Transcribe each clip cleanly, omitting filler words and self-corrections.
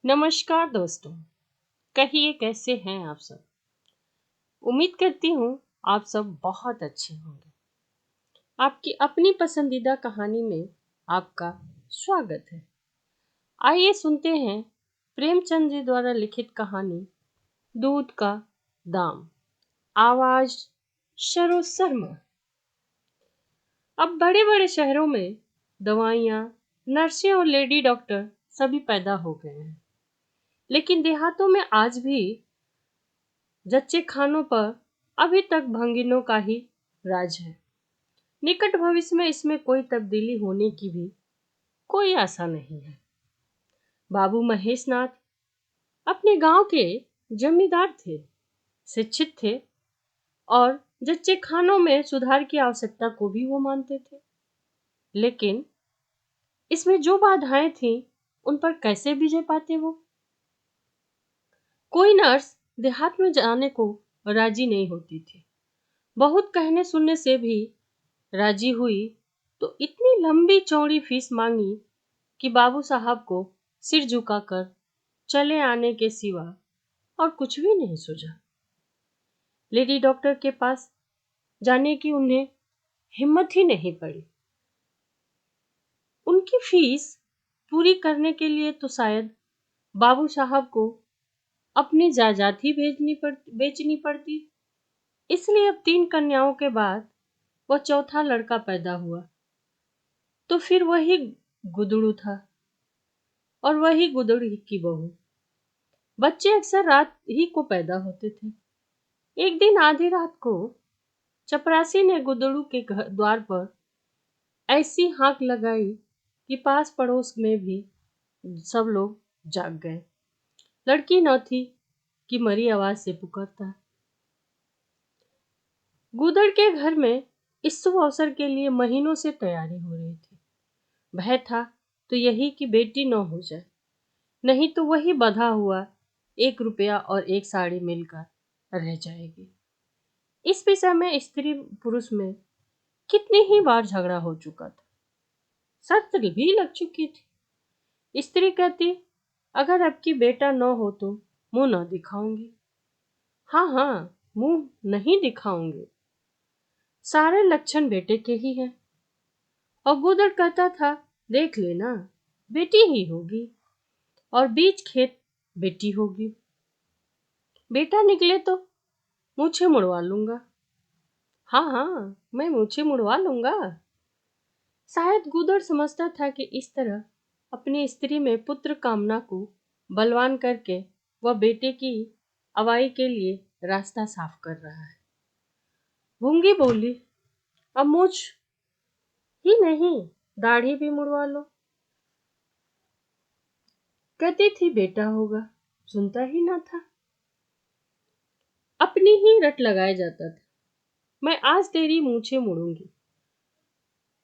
नमस्कार दोस्तों। कहिए कैसे हैं आप सब। उम्मीद करती हूँ आप सब बहुत अच्छे होंगे। आपकी अपनी पसंदीदा कहानी में आपका स्वागत है। आइए सुनते हैं प्रेमचंद जी द्वारा लिखित कहानी दूध का दाम। आवाज शरो शर्मा। अब बड़े बड़े शहरों में दवाइयाँ, नर्सें और लेडी डॉक्टर सभी पैदा हो गए हैं, लेकिन देहातों में आज भी जच्चे खानों पर अभी तक भंगिनों का ही राज है। निकट भविष्य में इसमें कोई तब्दीली होने की भी कोई आशा नहीं है। बाबू महेश नाथ अपने गांव के जमींदार थे, शिक्षित थे और जच्चे खानों में सुधार की आवश्यकता को भी वो मानते थे। लेकिन इसमें जो बाधाएं थीं उन पर कैसे विजय पाते वो। कोई नर्स देहात में जाने को राजी नहीं होती थी। बहुत कहने सुनने से भी राजी हुई तो इतनी लंबी चौड़ी फीस मांगी कि बाबू साहब को सिर झुकाकर चले आने के सिवा और कुछ भी नहीं सूझा। लेडी डॉक्टर के पास जाने की उन्हें हिम्मत ही नहीं पड़ी। उनकी फीस पूरी करने के लिए तो शायद बाबू साहब को अपनी जायदाद ही बेचनी पड़ती। इसलिए अब 3 कन्याओं के बाद वह चौथा लड़का पैदा हुआ तो फिर वही गुदड़ू था और वही गुदड़ी की बहू। बच्चे अक्सर रात ही को पैदा होते थे। एक दिन आधी रात को चपरासी ने गुदड़ू के द्वार पर ऐसी हाँक लगाई कि पास पड़ोस में भी सब लोग जाग गए। लड़की न थी कि मरी आवाज से पुकारता। गुदड़ के घर में इस शुभ अवसर के लिए महीनों से तैयारी हो रही थी। भय था तो यही कि बेटी न हो जाए, नहीं तो वही बंधा हुआ 1 रुपया और 1 साड़ी मिलकर रह जाएगी। इस विषय में स्त्री पुरुष में कितनी ही बार झगड़ा हो चुका था। शर्त भी लग चुकी थी। स्त्री कहती, अगर अब की बेटा न हो तो मुंह न दिखाऊंगी। हाँ हाँ, मुंह नहीं दिखाऊंगी, सारे लक्षण बेटे के ही हैं। और गुदड़ कहता था, देख लेना, बेटी ही होगी और बीच खेत बेटी होगी। बेटा निकले तो मूछें मुड़वा लूंगा। हाँ हाँ, मैं मूछें मुड़वा लूंगा। शायद गुदड़ समझता था कि इस तरह अपनी स्त्री में पुत्र कामना को बलवान करके वह बेटे की अवाई के लिए रास्ता साफ कर रहा है। भूंगी बोली, अब मूछ ही नहीं, दाढ़ी भी मुड़वा लो। कहती थी बेटा होगा, सुनता ही ना था। अपनी ही रट लगाया जाता था। मैं आज तेरी मूछें मुड़ूंगी,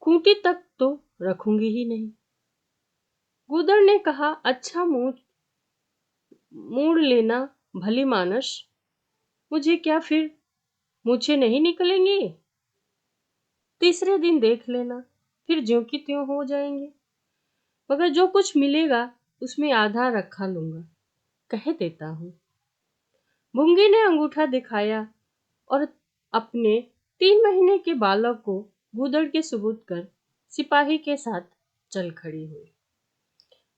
खूंटी तक तो रखूंगी ही नहीं। गुदड़ ने कहा, अच्छा मूड़ लेना भली मानस, मुझे क्या फिर मूछें नहीं निकलेंगी? तीसरे दिन देख लेना, फिर ज्यों की त्यों हो जाएंगे। मगर जो कुछ मिलेगा उसमें आधा रखा लूंगा, कह देता हूँ। भूंगी ने अंगूठा दिखाया और अपने 3 महीने के बालक को गुदड़ के सुबूत कर सिपाही के साथ चल खड़ी हुई।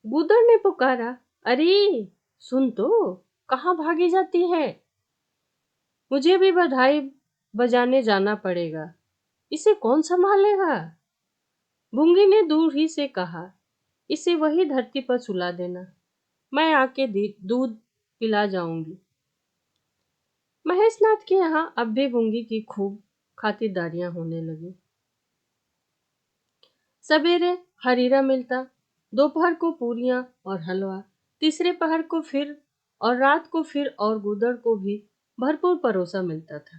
गुदड़ ने पुकारा, अरे सुन तो, कहाँ भागी जाती है? मुझे भी बधाई बजाने जाना पड़ेगा, इसे कौन संभालेगा? भूंगी ने दूर ही से कहा, इसे वही धरती पर सुला देना, मैं आके दूध पिला जाऊंगी। महेशनाथ के यहाँ अब भी भूंगी की खूब खातिरदारियां होने लगी। सवेरे हरीरा मिलता, दोपहर को पूरियां और हलवा, तीसरे पहर को फिर और रात को फिर, और गुदड़ को भी भरपूर परोसा मिलता था।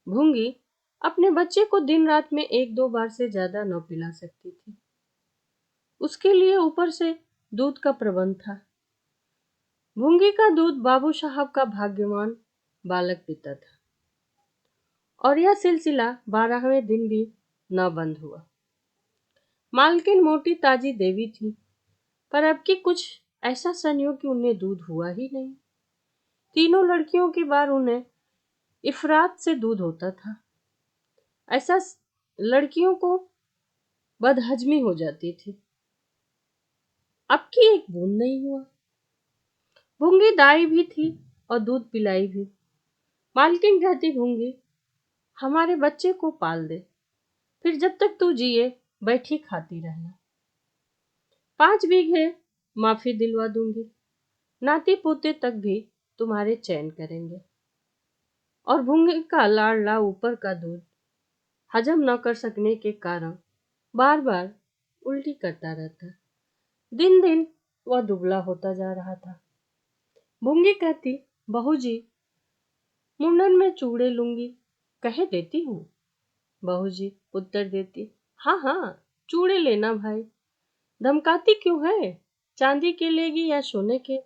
भूंगी अपने बच्चे को दिन रात में 1-2 बार से ज्यादा न पिला सकती थी। उसके लिए ऊपर से दूध का प्रबंध था। भूंगी का दूध बाबू साहब का भाग्यवान बालक पीता था और यह सिलसिला 12वें दिन भी न बंद हुआ। मालकिन मोटी ताजी देवी थी, पर अब की कुछ ऐसा संयोग कि उन्हें दूध हुआ ही नहीं। तीनों लड़कियों की बार उन्हें इफरात से दूध होता था। ऐसा लड़कियों को बदहजमी हो जाती थी। अब की एक बूंद नहीं हुआ। भूंगी दाई भी थी और दूध पिलाई भी। मालकिन कहती, भूंगी हमारे बच्चे को पाल दे, फिर जब तक तू जिए बैठी खाती रहना। 5 बीघे माफी दिलवा दूंगी, नाती पोते तक भी तुम्हारे चैन करेंगे। और भूंगी का लाडला ऊपर का दूध हजम न कर सकने के कारण बार बार उल्टी करता रहता। दिन दिन वह दुबला होता जा रहा था। भूंगी कहती, बहू जी मुंडन में चूड़े लूंगी, कह देती हूँ। बहू जी उत्तर देती, हाँ हाँ चूड़े लेना भाई। धमकाती क्यों है, चांदी के लेगी या सोने के?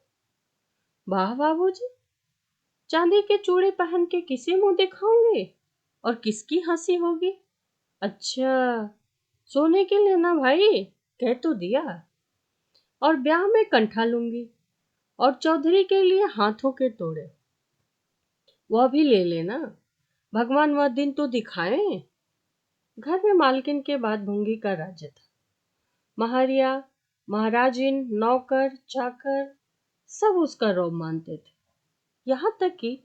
वाह बाबूजी, चांदी के चूड़े पहन के किसे मुंह दिखाओगे और किसकी हंसी होगी? अच्छा सोने के लेना भाई, कह तो दिया। और ब्याह में कंठा लूंगी और चौधरी के लिए हाथों के तोड़े, वह भी ले लेना। भगवान वह दिन तो दिखाएं। घर में मालकिन के बाद भूंगी का राज्य था। महारिया, महाराजिन, नौकर, चाकर सब उसका रौब मानते थे। यहाँ तक कि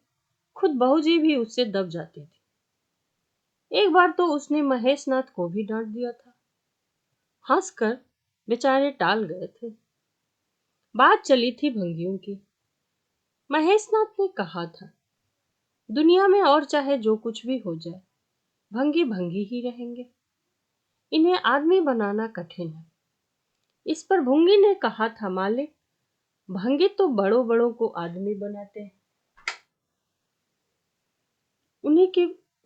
खुद बहू जी भी उससे दब जाती थी। एक बार तो उसने महेश नाथ को भी डांट दिया था। हंसकर बेचारे टाल गए थे। बात चली थी भंगियों की। महेश नाथ ने कहा था, दुनिया में और चाहे जो कुछ भी हो जाए, भंगी भंगी ही रहेंगे। इन्हें आदमी बनाना कठिन है। इस पर भुंगी ने कहा था, मालिक भंगी तो बड़ों बड़ों को आदमी बनाते हैं,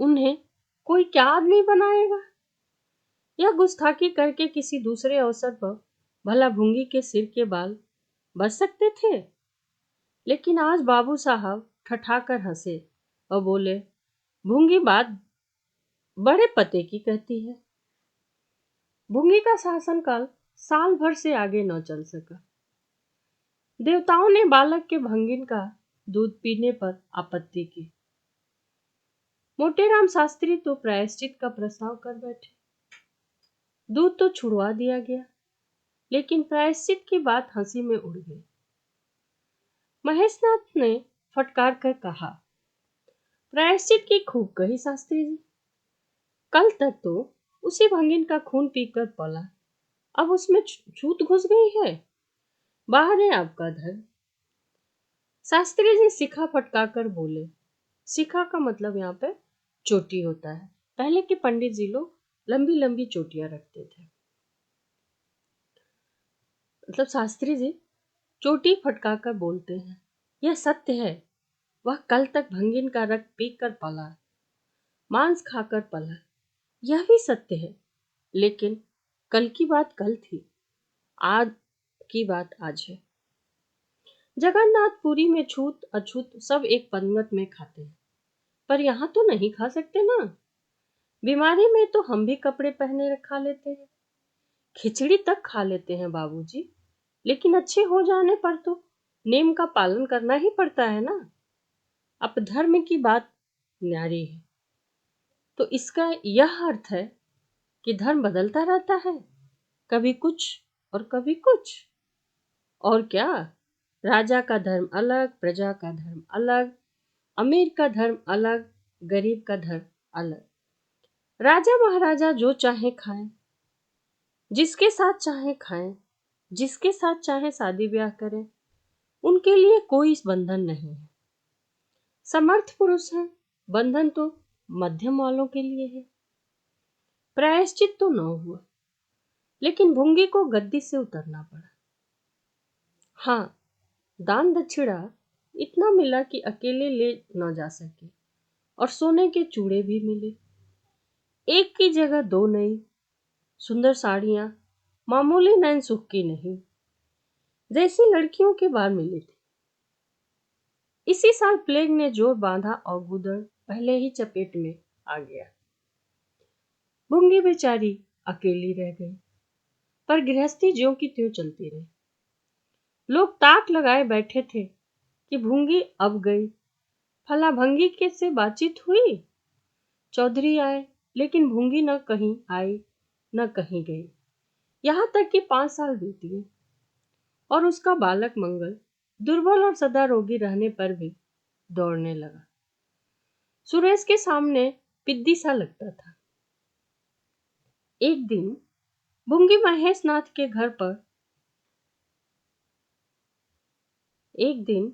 उन्हें कोई क्या आदमी बनाएगा? यह गुस्ताखी करके किसी दूसरे अवसर पर भला भुंगी के सिर के बाल बच सकते थे, लेकिन आज बाबू साहब ठठाकर हंसे और बोले, भुंगी बात बड़े पते की कहती है। भुंगी का शासनकाल साल भर से आगे न चल सका। देवताओं ने बालक के भंगिन का दूध पीने पर आपत्ति की। मोटेराम शास्त्री तो प्रायश्चित का प्रस्ताव कर बैठे। दूध तो छुड़वा दिया गया, लेकिन प्रायश्चित की बात हंसी में उड़ गई। महेशनाथ ने फटकार कर कहा, प्रायश्चित की खूब कही शास्त्री जी। कल तक तो उसी भंगिन का खून पीकर पला, अब उसमें छूत घुस गई है। बाहर है आपका धर्म। शास्त्री जी शिखा फटकाकर बोले। शिखा का मतलब यहाँ पे चोटी होता है। पहले के पंडित जी लोग लंबी लंबी चोटियां रखते थे। मतलब शास्त्री जी चोटी फटकाकर बोलते हैं, यह सत्य है, वह कल तक भंगिन का रक्त पीकर पला, मांस खाकर पला। यह भी सत्य है, लेकिन कल की बात कल थी, आज की बात आज है। जगन्नाथपुरी में छूत अछूत सब एक पंगत में खाते हैं, पर यहाँ तो नहीं खा सकते ना। बीमारी में तो हम भी कपड़े पहने खा लेते हैं, खिचड़ी तक खा लेते हैं बाबूजी, लेकिन अच्छे हो जाने पर तो नेम का पालन करना ही पड़ता है ना। अब धर्म की बात न्यारी है, तो इसका यह अर्थ है कि धर्म बदलता रहता है, कभी कुछ और कभी कुछ। और क्या, राजा का धर्म अलग, प्रजा का धर्म अलग, अमीर का धर्म अलग, गरीब का धर्म अलग। राजा महाराजा जो चाहे खाएं, जिसके साथ चाहे खाएं, जिसके साथ चाहे शादी ब्याह करें, उनके लिए कोई बंधन नहीं है। समर्थ पुरुष हैं, बंधन तो मध्यम वालों के लिए है। प्रायश्चित तो न हुआ, लेकिन भुंगी को गद्दी से उतरना पड़ा। हाँ, दान दक्षिणा इतना मिला कि अकेले ले न जा सके, और सोने के चूड़े भी मिले। एक की जगह 2 नई सुंदर साड़ियां, मामूली नैन सुख की नहीं, जैसी लड़कियों के बार मिली थी। इसी साल प्लेग ने जोर बांधा और गूदड़ पहले ही चपेट में आ गया। भुंगी बेचारी अकेली रह गई, पर गृहस्थी ज्यों की त्यों चलती रही। लोग ताक लगाए बैठे थे कि भूंगी अब गई, फला भंगी के से बातचीत हुई। चौधरी आए, लेकिन भूंगी न कहीं आई न कहीं गई। यहाँ तक कि 5 साल बीत गए और उसका बालक मंगल दुर्बल और सदा रोगी रहने पर भी दौड़ने लगा। सुरेश के सामने पिद्दी सा लगता था। एक दिन भूंगी महेश नाथ के घर पर एक दिन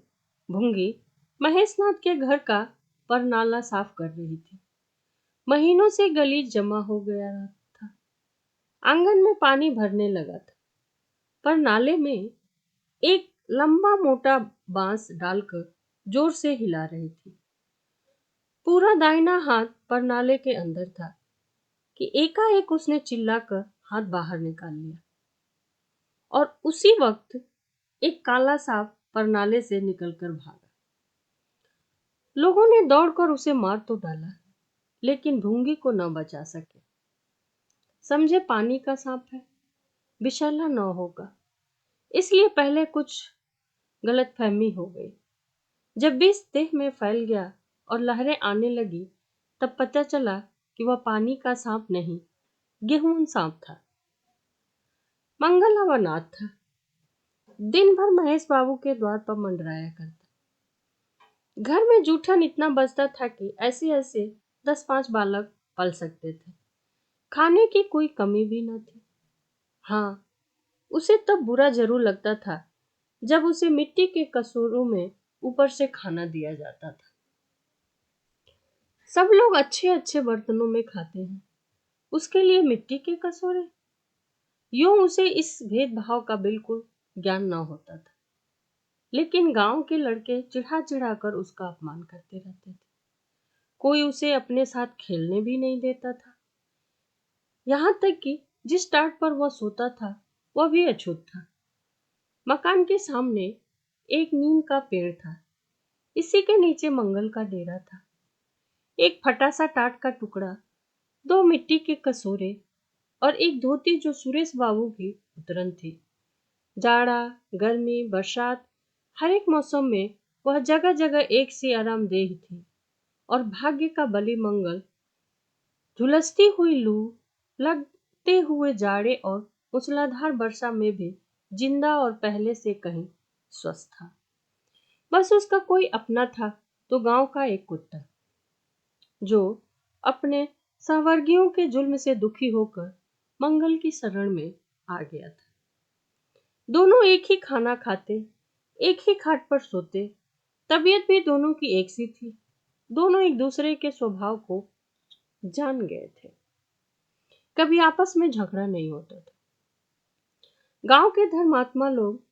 भूंगी महेश नाथ के घर का परनाला साफ कर रही थी। महीनों से गलीच जमा हो गया था। आंगन में पानी भरने लगा था, पर नाले में एक लंबा मोटा बांस डालकर जोर से हिला रही थी। पूरा दाहिना हाथ परनाले के अंदर था कि एकाएक उसने चिल्लाकर हाथ बाहर निकाल लिया और उसी वक्त एक काला सांप परनाले से निकलकर भागा। लोगों ने दौड़कर उसे मार तो डाला, लेकिन भूंगी को न बचा सके। समझे पानी का सांप है, विषैला न होगा, इसलिए पहले कुछ गलतफहमी हो गई। जब विष देह में फैल गया और लहरें आने लगी, तब पता चला कि वह पानी का सांप नहीं, गेहूं सांप था। मंगल अब अनाथ था। दिन भर महेश बाबू के द्वार पर मंडराया करता। घर में जूठन इतना बचता था कि ऐसे ऐसे 10-5 बालक पल सकते थे। खाने की कोई कमी भी न थी। हाँ, उसे तब बुरा जरूर लगता था जब उसे मिट्टी के कसूरों में ऊपर से खाना दिया जाता था। सब लोग अच्छे अच्छे बर्तनों में खाते हैं, उसके लिए मिट्टी के कसूरे। यूं उसे इस भेदभाव का बिल्कुल ज्ञान न होता था, लेकिन गांव के लड़के चिढ़ा चिढ़ा कर उसका अपमान करते रहते थे। कोई उसे अपने साथ खेलने भी नहीं देता था। यहाँ तक कि जिस टाट पर वह सोता था वह भी अछूत था। मकान के सामने एक नीम का पेड़ था। इसी के नीचे मंगल का डेरा था। एक फटा सा टाट का टुकड़ा, 2 मिट्टी के कसूरे और एक धोती जो सुरेश बाबू की उतरन थी। जाड़ा, गर्मी, बरसात, हर एक मौसम में वह जगह जगह एक सी आरामदेह थी और भाग्य का बलि मंगल झुलसती हुई लू, लगते हुए जाड़े और मूसलाधार वर्षा में भी जिंदा और पहले से कहीं स्वस्थ था। बस उसका कोई अपना था तो गांव का एक कुत्ता, जो अपने सहवर्गियों के जुल्म से दुखी होकर मंगल की शरण में आ गया था। दोनों एक ही खाना खाते, एक ही खाट पर सोते, तबीयत भी दोनों की एक सी थी। दोनों एक दूसरे के स्वभाव को जान गए थे। कभी आपस में झगड़ा नहीं होता था। गांव के धर्मात्मा लोग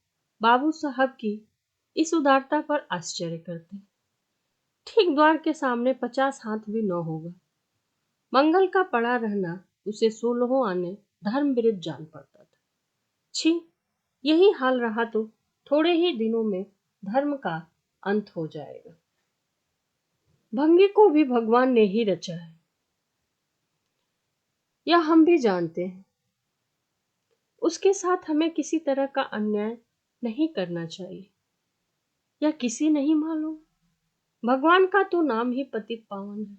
बाबू साहब की इस उदारता पर आश्चर्य करते। ठीक द्वार के सामने 50 हाथ भी न होगा। मंगल का पड़ा रहना उसे 16 आने धर्म विरुद्ध जान पड़ता था। छी, यही हाल रहा तो थोड़े ही दिनों में धर्म का अंत हो जाएगा। भंगी को भी भगवान ने ही रचा है, यह हम भी जानते हैं। उसके साथ हमें किसी तरह का अन्याय नहीं करना चाहिए। यह किसी नहीं मालूम। भगवान का तो नाम ही पतित पावन है,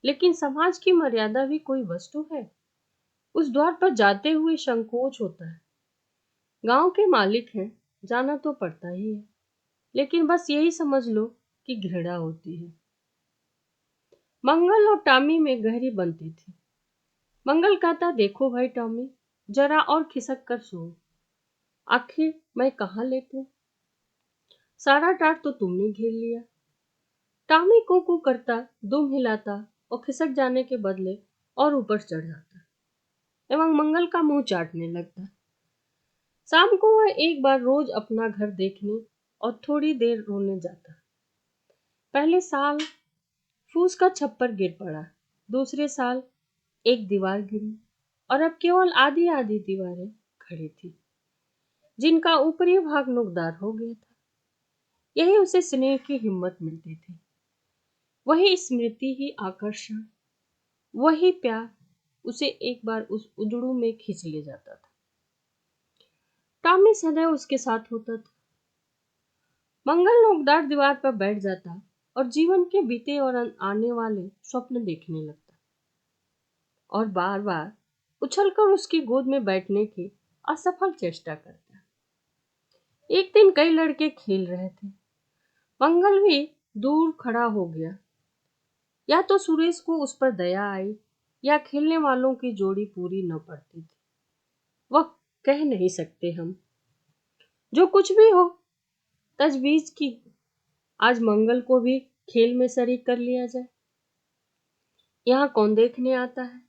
लेकिन समाज की मर्यादा भी कोई वस्तु है। उस द्वार पर जाते हुए संकोच होता है। गांव के मालिक हैं, जाना तो पड़ता ही है, लेकिन बस यही समझ लो कि घृणा होती है। मंगल और टॉमी में गहरी बनती थी। मंगल कहता, देखो भाई टॉमी, जरा और खिसक कर सो। आखिर मैं कहाँ लेटूं? सारा टाट तो तुमने घेर लिया। टॉमी कू करता, दुम हिलाता और खिसक जाने के बदले और ऊपर चढ़ जाता एवं मंगल का मुंह चाटने लगता। शाम को वह एक बार रोज अपना घर देखने और थोड़ी देर रोने जाता। पहले साल फूस का छप्पर गिर पड़ा, दूसरे साल एक दीवार गिरी और अब केवल आधी आधी दीवारें खड़ी थी, जिनका ऊपरी भाग नुकदार हो गया था। यही उसे स्नेह की हिम्मत मिलती थी। वही स्मृति ही आकर्षण, वही प्यार उसे एक बार उस उजड़ू में खींच ले जाता था। टॉमी सदैव उसके साथ होता था। मंगल नोकदार दीवार पर बैठ जाता और जीवन के बीते और आने वाले स्वप्न देखने लगता और बार बार उछलकर उसकी गोद में बैठने की असफल चेष्टा करता। एक दिन कई लड़के खेल रहे थे। मंगल भी दूर खड़ा हो गया। या तो सुरेश को उस पर दया आई या खेलने वालों की जोड़ी पूरी न पड़ती थी। वह कह नहीं सकते हम। जो कुछ भी हो, तजवीज की आज मंगल को भी खेल में शरीक कर लिया जाए। यहाँ कौन देखने आता है?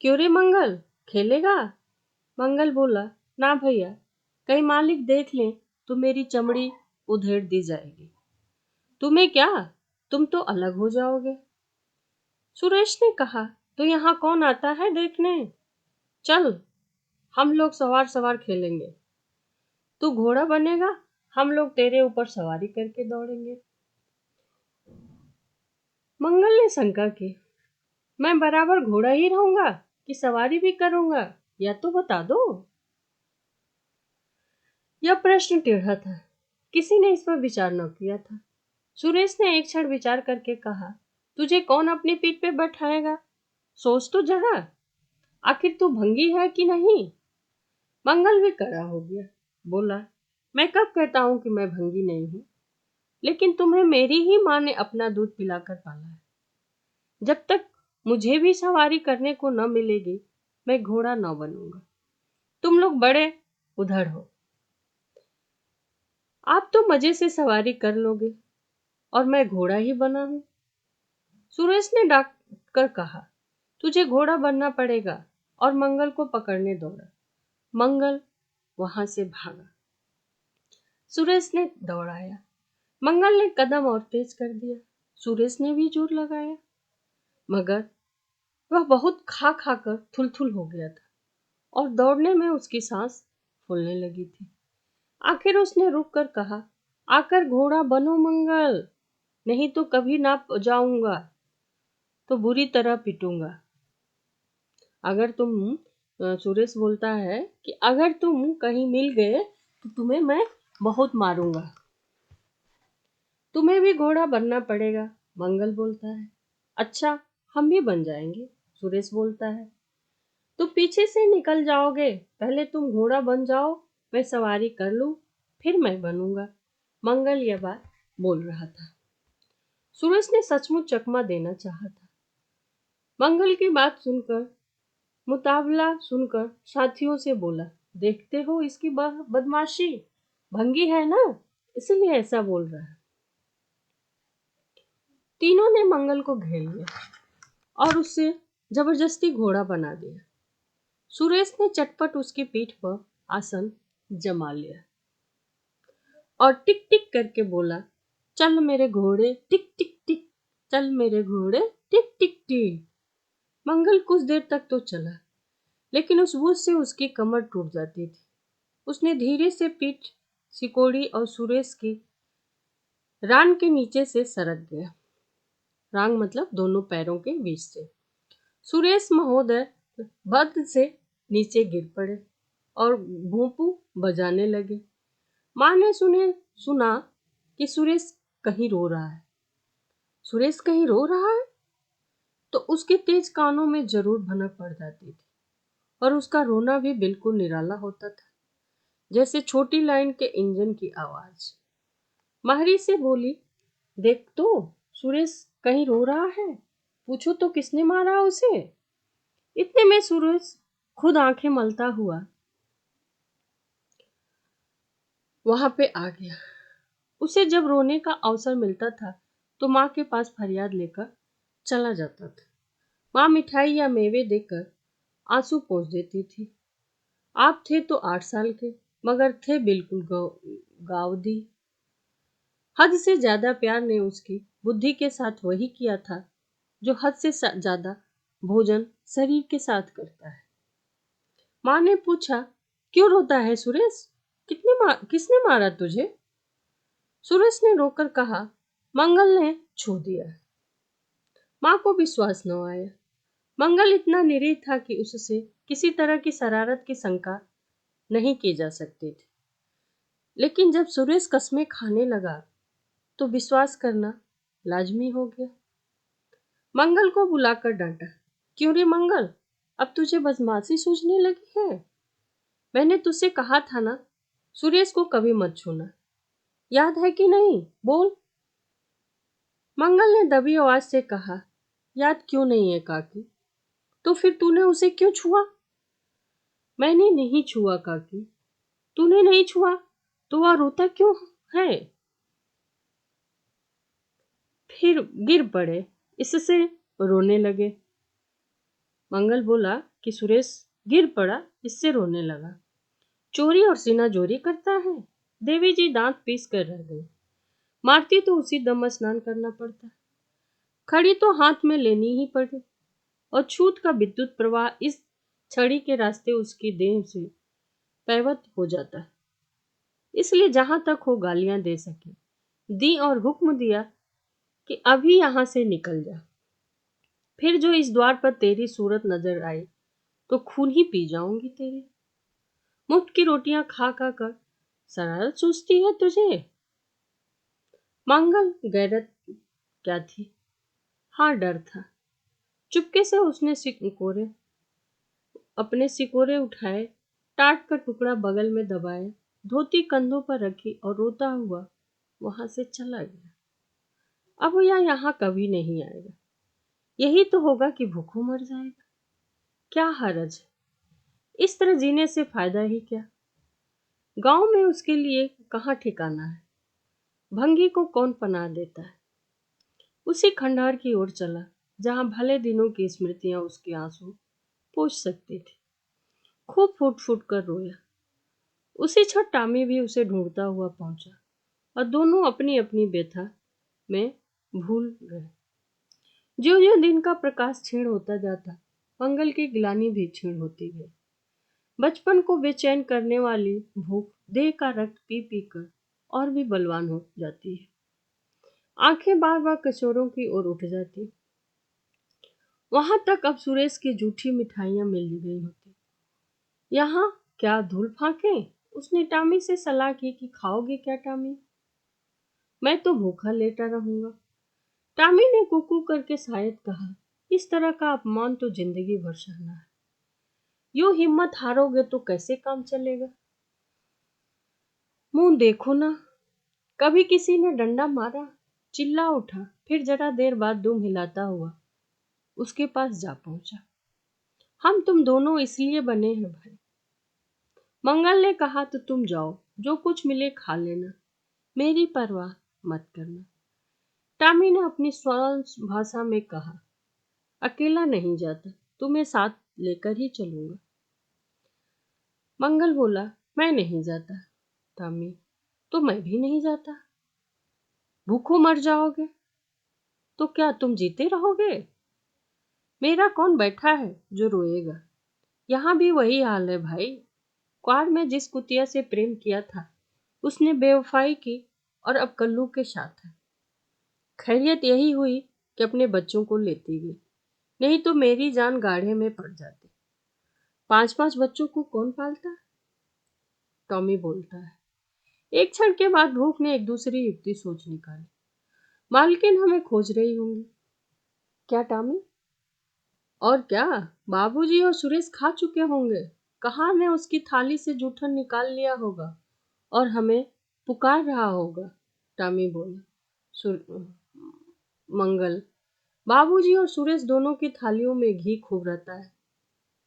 क्यों रे मंगल, खेलेगा? मंगल बोला, ना भैया, कहीं मालिक देख लें तो मेरी चमड़ी उधेड़ दी जाएगी। तुम्हें क्या, तुम तो अलग हो जाओगे। सुरेश ने कहा, तो यहाँ कौन आता है देखने? चल, हम लोग सवार सवार खेलेंगे। तू घोड़ा बनेगा, हम लोग तेरे ऊपर सवारी करके दौड़ेंगे। मंगल ने शंका की, मैं बराबर घोड़ा ही रहूंगा कि सवारी भी करूंगा, या तो बता दो। यह प्रश्न टेढ़ा था। किसी ने इस पर विचार न किया था। सुरेश ने एक क्षण विचार करके कहा, तुझे कौन अपनी पीठ पे बैठाएगा? सोच तो जरा, आखिर तू भंगी है कि नहीं? मंगल भी खड़ा हो गया। बोला, मैं कब कहता हूं कि मैं भंगी नहीं हूं, लेकिन तुम्हें मेरी ही माँ ने अपना दूध पिलाकर पाला है। जब तक मुझे भी सवारी करने को न मिलेगी, मैं घोड़ा न बनूंगा। तुम लोग बड़े उधड़ हो, आप तो मजे से सवारी कर लोगे और मैं घोड़ा ही बना हूं। सुरेश ने डांट कर कहा, तुझे घोड़ा बनना पड़ेगा, और मंगल को पकड़ने दौड़ा। मंगल वहां से भागा। सुरेश ने दौड़ाया। मंगल ने कदम और तेज कर दिया। सुरेश ने भी जोर लगाया, मगर वह बहुत खा खा कर थुलथुल हो गया था और दौड़ने में उसकी सांस फूलने लगी थी। आखिर उसने रुक कर कहा, आकर घोड़ा बनो मंगल, नहीं तो कभी ना जाऊंगा तो बुरी तरह पिटूंगा। अगर तुम सुरेश बोलता है कि अगर तुम कहीं मिल गए तो तुम्हें मैं बहुत मारूंगा। तुम्हें भी घोड़ा बनना पड़ेगा, मंगल बोलता है। अच्छा, हम भी बन जाएंगे, सुरेश बोलता है। तो पीछे से निकल जाओगे, पहले तुम घोड़ा बन जाओ, मैं सवारी कर लूं, फिर मैं बनूंगा। मंगल यह बात बोल रहा था। सुरेश ने सचमुच चकमा देना चाहा था। मंगल की बात सुनकर, मुतावला सुनकर साथियों से बोला, देखते हो इसकी बदमाशी, भंगी है ना, इसलिए ऐसा बोल रहा है। तीनों ने मंगल को घेर लिया और उससे जबरदस्ती घोड़ा बना दिया। सुरेश ने चटपट उसकी पीठ पर आसन जमा लिया और टिक टिक करके बोला, चल मेरे घोड़े टिक टिक टिक, चल मेरे घोड़े टिक टिक टिक। मंगल कुछ देर तक तो चला, लेकिन उस बोझ से उसकी कमर टूट जाती थी। उसने धीरे से पीठ सिकोड़ी और सुरेश की रान के नीचे से सरक गया। रांग मतलब दोनों पैरों के बीच से। सुरेश महोदय बद से नीचे गिर पड़े और भोंपू बजाने लगे। माँ ने सुना कि सुरेश कहीं रो रहा है। सुरेश कहीं रो रहा है तो उसके तेज कानों में जरूर भनक पड़ जाती थी और उसका रोना भी बिल्कुल निराला होता था, जैसे छोटी लाइन के इंजन की आवाज। माहरी से बोली, देख तो, सुरेश कहीं रो रहा है, पूछो तो किसने मारा उसे। इतने में सुरेश खुद आंखें मलता हुआ वहां पे आ गया। उसे जब रोने का अवसर मिलता था तो माँ के पास फरियाद लेकर चला जाता था। माँ मिठाई या मेवे देकर आंसू पोंछ देती थी। आप थे तो 8 साल के, मगर थे बिल्कुल गावदी। हद से ज्यादा प्यार ने उसकी बुद्धि के साथ वही किया था जो हद से ज्यादा भोजन शरीर के साथ करता है। माँ ने पूछा, क्यों रोता है सुरेश, किसने मारा तुझे? सुरेश ने रोकर कहा, मंगल ने छू दिया। माँ को विश्वास न आया। मंगल इतना निरीह था कि उससे किसी तरह की शरारत की शंका नहीं की जा सकती थी। लेकिन जब सुरेश कस्में खाने लगा तो विश्वास करना लाजमी हो गया। मंगल को बुलाकर डांटा, क्यों रे मंगल, अब तुझे बदमाशी सूझने लगी है? मैंने तुझसे कहा था ना, सुरेश को कभी मत छूना, याद है कि नहीं? बोल। मंगल ने दबी आवाज से कहा, याद क्यों नहीं है काकी? तो फिर तूने उसे क्यों छुआ? मैंने नहीं छुआ काकी। तूने नहीं छुआ तो वह रोता क्यों है? फिर गिर पड़े, इससे रोने लगे। मंगल बोला कि सुरेश गिर पड़ा, इससे रोने लगा। चोरी और सीना जोरी करता है। देवी जी दांत पीस कर रह गई। मारती तो उसी दम स्नान करना पड़ता। खड़ी तो हाथ में लेनी ही पड़ी और छूत का विद्युत प्रवाह इस छड़ी के रास्ते उसकी देह से पैवत हो जाता है। इसलिए जहां तक हो गालियां दे सके दी और हुक्म दिया कि अभी यहां से निकल जा। फिर जो इस द्वार पर तेरी सूरत नजर आई तो खून ही पी जाऊंगी तेरे। मुफ्त की रोटियां खा खा कर शरारत सूझती है तुझे? मंगल गैरत क्या थी, हाँ डर था। चुपके से उसने अपने सिकोरे उठाए, टाट का टुकड़ा बगल में दबाया, धोती कंधों पर रखी और रोता हुआ वहां से चला गया। अब यह यहाँ कभी नहीं आएगा। यही तो होगा कि भूखों मर जाएगा। क्या हरज है, इस तरह जीने से फायदा ही क्या? गांव में उसके लिए कहाँ ठिकाना है? भंगी को कौन पनाह देता है? उसी खंडहर की ओर चला जहां भले दिनों की स्मृतियां उसके आंसू पोंछ सकती थी। खूब फूट फूट कर रोया। उसी क्षण टामी भी उसे ढूंढता हुआ पहुंचा और दोनों अपनी अपनी व्यथा में भूल गए। ज्यों ज्यों दिन का प्रकाश क्षीण होता जाता, मंगल की ग्लानि भी क्षीण होती गई। बचपन को बेचैन करने वाली भूख देह का रक्त पी पी कर और भी बलवान हो जाती है। आंखें बार बार किशोरों की ओर उठ जाती। वहां तक अब सुरेश की जूठी मिठाइयां मिल गई होती। यहाँ क्या धूल फाके? उसने टामी से सलाह की कि खाओगे क्या टामी? मैं तो भूखा लेटा रहूंगा। टामी ने कुकू करके शायद कहा, इस तरह का अपमान तो जिंदगी भर सहना है। यूं हिम्मत हारोगे तो कैसे काम चलेगा? मुंह देखो ना, कभी किसी ने डंडा मारा? चिल्ला उठा, फिर जरा देर बाद दुम हिलाता हुआ उसके पास जा पहुंचा। हम तुम दोनों इसलिए बने हैं भाई। मंगल ने कहा तो तुम जाओ, जो कुछ मिले खा लेना, मेरी परवाह मत करना। टामी ने अपनी स्वर्ण भाषा में कहा, अकेला नहीं जाता, तुम्हें साथ लेकर ही चलूंगा। मंगल बोला, मैं नहीं जाता। टामी, तो मैं भी नहीं जाता। भूखों मर जाओगे तो क्या तुम जीते रहोगे? मेरा कौन बैठा है जो रोएगा? यहाँ भी वही हाल है भाई। क्वार में जिस कुतिया से प्रेम किया था उसने बेवफाई की और अब कल्लू के साथ है। खैरियत यही हुई कि अपने बच्चों को लेती गई, नहीं तो मेरी जान गाढ़े में पड़ जाती। 5-5 बच्चों को कौन पालता? टॉमी बोलता है। एक क्षण के बाद भूख ने एक दूसरी युक्ति सोच निकाली। मालकिन हमें खोज रही होंगी। क्या टॉमी? और क्या, बाबूजी और सुरेश खा चुके होंगे। कहाँ ने उसकी थाली से जूठन निकाल लिया होगा और हमें पुकार रहा होगा। टॉमी बोला। मंगल, बाबूजी और सुरेश दोनों की थालियों में घी खूब रहता है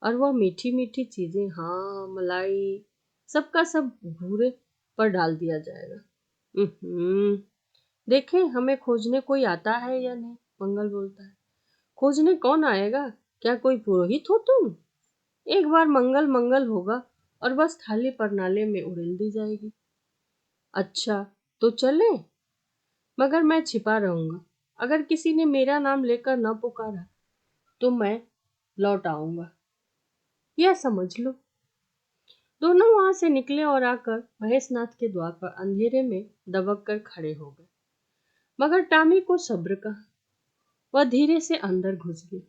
और वह मीठी मीठी चीजें, हाँ मलाई, सबका सब भूरे पर डाल दिया जाएगा। देखें हमें खोजने कोई आता है या नहीं? मंगल बोलता है। खोजने कौन आएगा? क्या कोई पुरोहित हो तुम? एक बार मंगल मंगल होगा और बस थाली पर नाले में उड़ेल दी जाएगी। अच्छा तो चले, मगर मैं छिपा रहूंगा। अगर किसी ने मेरा नाम लेकर न पुकारा तो मैं लौट आऊंगा, यह समझ लो। दोनों वहां से निकले और आकर महेशनाथ के द्वार पर अंधेरे में दबक कर खड़े हो गए। मगर टामी को सब्र का, वह धीरे से अंदर घुस गई।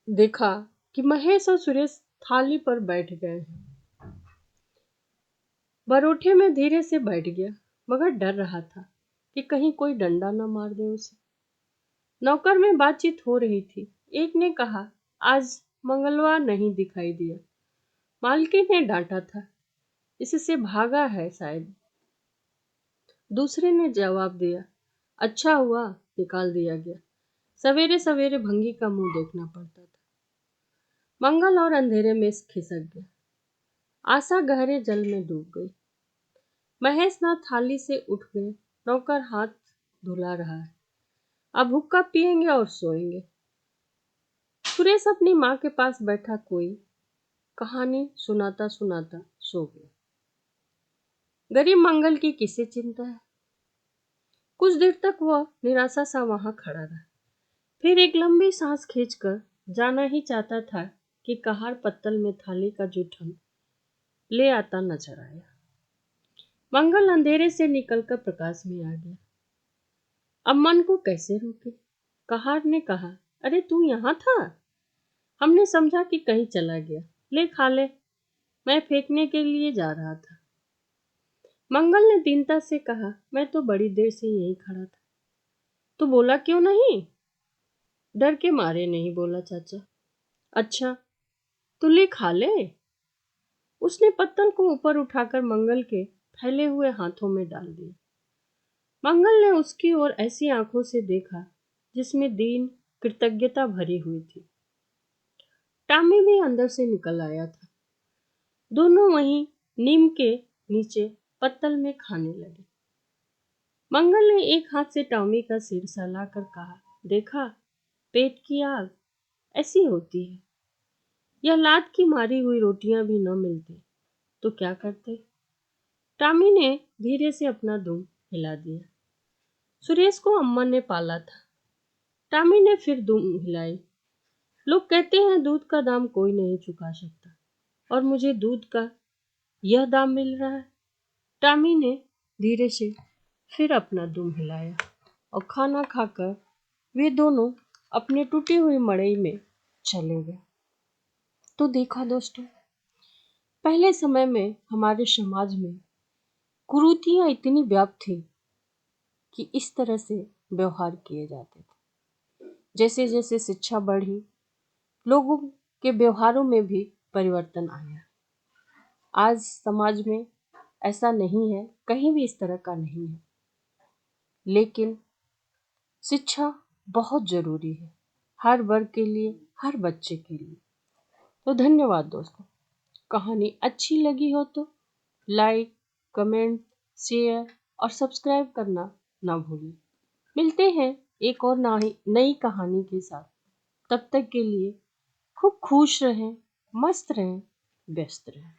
देखा कि महेश और सुरेश थाली पर बैठ गए हैं। बरोठे में धीरे से बैठ गया, मगर डर रहा था कि कहीं कोई डंडा न मार दे उसे। नौकर में बातचीत हो रही थी। एक ने कहा, आज मंगलवार नहीं दिखाई दिया। मालकिन ने डांटा था, इससे भागा है शायद। दूसरे ने जवाब दिया, अच्छा हुआ निकाल दिया गया। सवेरे सवेरे भंगी का मुंह देखना पड़ता था। मंगल और अंधेरे में खिसक गया। आशा गहरे जल में डूब गई। महेश नाथ थाली से उठ गए। नौकर हाथ धुला रहा है। अब हुक्का पिएंगे और सोएंगे। सुरेश अपनी माँ के पास बैठा कोई कहानी सुनाता सुनाता सो गया। गरीब मंगल की किसे चिंता है। कुछ देर तक वह निराशा सा वहां खड़ा रहा। फिर एक लंबी सांस खींचकर जाना ही चाहता था कि कहार पत्तल में थाली का जूठन ले आता नजर आया। मंगल अंधेरे से निकलकर प्रकाश में आ गया। अब मन को कैसे रोके। कहार ने कहा, अरे तू यहाँ था। हमने समझा कि कहीं चला गया। ले खा ले, मैं फेंकने के लिए जा रहा था। मंगल ने दीनता से कहा, मैं तो बड़ी देर से यहीं खड़ा था। तो बोला क्यों नहीं। डर के मारे नहीं बोला चाचा। अच्छा, तो ले खा ले। उसने पत्तल को ऊपर उठाकर मंगल के फैले हुए हाथों में डाल दिया। मंगल ने उसकी ओर ऐसी आंखों से देखा जिसमें दीन कृतज्ञता भरी हुई थी। टामी भी अंदर से निकल आया था। दोनों वहीं नीम के नीचे पत्तल में खाने लगे। मंगल ने एक हाथ से टॉमी का सिर सहलाकर कहा, देखा, पेट की आग ऐसी होती है। यह लात की मारी हुई रोटियां भी न मिलती तो क्या करते। टॉमी ने धीरे से अपना दुम हिला दिया। सुरेश को अम्मा ने पाला था। टॉमी ने फिर दुम हिलाई। लोग कहते हैं दूध का दाम कोई नहीं चुका सकता, और मुझे दूध का यह दाम मिल रहा है। टॉमी ने धीरे से फिर अपना दुम हिलाया और खाना खाकर वे दोनों अपने टूटी हुई मड़ई में चले गए। तो देखा दोस्तों, पहले समय में हमारे समाज में कुरीतियां इतनी व्याप्त थी कि इस तरह से व्यवहार किए जाते थे। जैसे जैसे शिक्षा बढ़ी, लोगों के व्यवहारों में भी परिवर्तन आया। आज समाज में ऐसा नहीं है, कहीं भी इस तरह का नहीं है। लेकिन शिक्षा बहुत जरूरी है, हर वर्ग के लिए, हर बच्चे के लिए। तो धन्यवाद दोस्तों। कहानी अच्छी लगी हो तो लाइक, कमेंट, शेयर और सब्सक्राइब करना ना भूलें। मिलते हैं एक और नई कहानी के साथ। तब तक के लिए खूब खुश रहें, मस्त रहें, व्यस्त रहें।